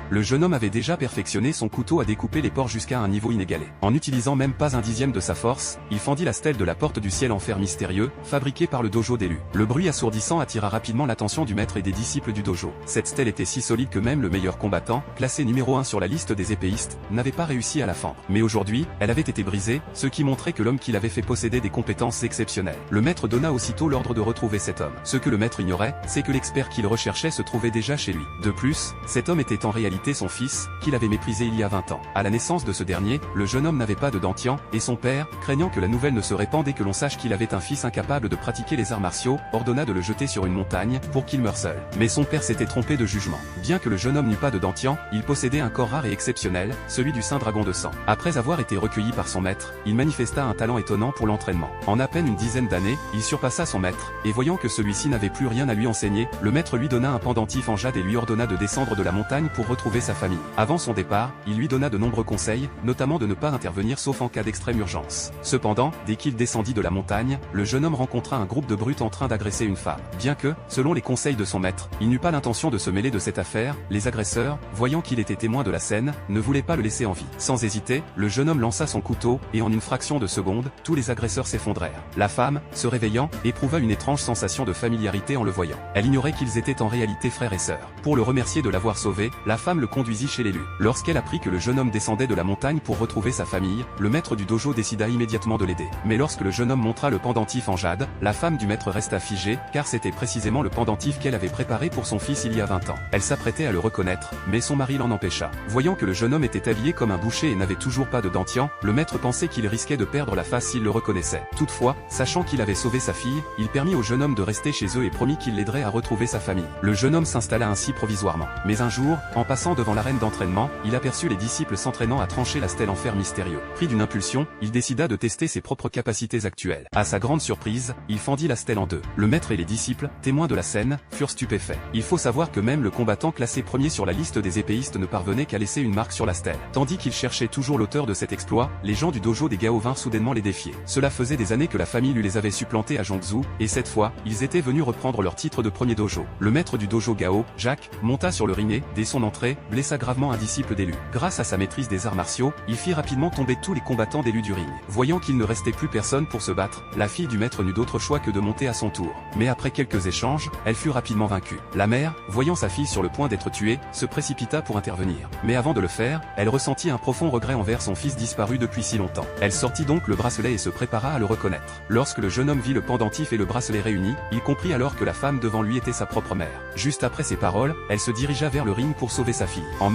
Le jeune homme avait déjà perfectionné son couteau à découper les porcs jusqu'à un niveau inégalé. En n'utilisant même pas un dixième de sa force, il fendit la stèle de la porte du ciel en fer mystérieux, fabriquée par le dojo d'élu. Le bruit assourdissant attira rapidement l'attention du maître et des disciples du dojo. Cette stèle était si solide que même le meilleur combattant, classé numéro 1 sur la liste des épéistes, n'avait pas réussi à la fendre. Mais aujourd'hui, elle avait été brisée, ce qui montrait que l'homme qui l'avait fait possédait des compétences exceptionnelles. Le maître donna aussitôt l'ordre de retrouver cet homme. Ce que le maître ignorait, c'est que l'expert qu'il recherchait se trouvait déjà chez lui. De plus, cet homme était en réalité son fils, qu'il avait méprisé il y a 20 ans. À la naissance de ce dernier, le jeune homme n'avait pas de dentian, et son père, craignant que la nouvelle ne se répande et que l'on sache qu'il avait un fils incapable de pratiquer les arts martiaux, ordonna de le jeter sur une montagne, pour qu'il meure seul. Mais son père s'était trompé de jugement. Bien que le jeune homme n'eût pas de dentian, il possédait un corps rare et exceptionnel, celui du saint dragon de sang. Après avoir été recueilli par son maître, il manifesta un talent étonnant pour l'entraînement. En à peine une dizaine d'années, il surpassa son maître, et voyant que celui-ci n'avait plus rien à lui enseigner, le maître lui donna un pendentif en jade et lui ordonna de descendre de la montagne pour retrouver sa famille. Avant son départ, il lui donna de nombreux conseils, notamment de ne pas intervenir sauf en cas d'extrême urgence. Cependant, dès qu'il descendit de la montagne, le jeune homme rencontra un groupe de brutes en train d'agresser une femme. Bien que, selon les conseils de son maître, il n'eut pas l'intention de se mêler de cette affaire, les agresseurs, voyant qu'il était témoin de la scène, ne voulaient pas le laisser en vie. Sans hésiter, le jeune homme lança son couteau, et en une fraction de seconde, tous les agresseurs s'effondrèrent. La femme, se réveillant, éprouva une étrange sensation de familiarité en le voyant. Elle ignorait qu'ils étaient en réalité frères et sœurs. Pour le remercier de l'avoir sauvé, la femme le conduisit chez l'élu. Lorsqu'elle apprit que le jeune homme descendait de la montagne pour retrouver sa famille, le maître du dojo décida immédiatement de l'aider. Mais lorsque le jeune homme montra le pendentif en jade, la femme du maître resta figée, car c'était précisément le pendentif qu'elle avait préparé pour son fils il y a 20 ans. Elle s'apprêtait à le reconnaître, mais son mari l'en empêcha. Voyant que le jeune homme était habillé comme un boucher et n'avait toujours pas de dentian, le maître pensait qu'il risquait de perdre la face s'il le reconnaissait. Toutefois, sachant qu'il avait sauvé sa fille, il permit au jeune homme de rester chez eux et promit qu'il l'aiderait à retrouver sa famille. Le jeune homme s'installa ainsi provisoirement. Mais un jour, en passant devant l'arène d'entraînement, il aperçut les disciples s'entraînant à trancher la stèle en fer mystérieux. Pris d'une impulsion, il décida de tester ses propres capacités actuelles. À sa grande surprise, il fendit la stèle en deux. Le maître et les disciples, témoins de la scène, furent stupéfaits. Il faut savoir que même le combattant classé premier sur la liste des épéistes ne parvenait qu'à laisser une marque sur la stèle. Tandis qu'il cherchait toujours l'auteur de cet exploit, les gens du dojo des Gao vinrent soudainement les défier. Cela faisait des années que la famille lui les avait supplantés à Zhongzhou, et cette fois, ils étaient venus reprendre leur titre de premier dojo. Le maître du dojo Gao, Jacques, monta sur le ring et, dès son entrée, blessa gravement un disciple d'élu. Grâce à sa maîtrise des arts martiaux, il fit rapidement tomber tous les combattants d'élu du ring. Voyant qu'il ne restait plus personne pour se battre, la fille du maître n'eut d'autre choix que de monter à son tour. Mais après quelques échanges, elle fut rapidement vaincue. La mère, voyant sa fille sur le point d'être tuée, se précipita pour intervenir. Mais avant de le faire, elle ressentit un profond regret envers son fils disparu depuis si longtemps. Elle sortit donc le bracelet et se prépara à le reconnaître. Lorsque le jeune homme vit le pendentif et le bracelet réunis, il comprit alors que la femme devant lui était sa propre mère. Juste après ces paroles, elle se dirigea vers le ring pour sauver sa fille. En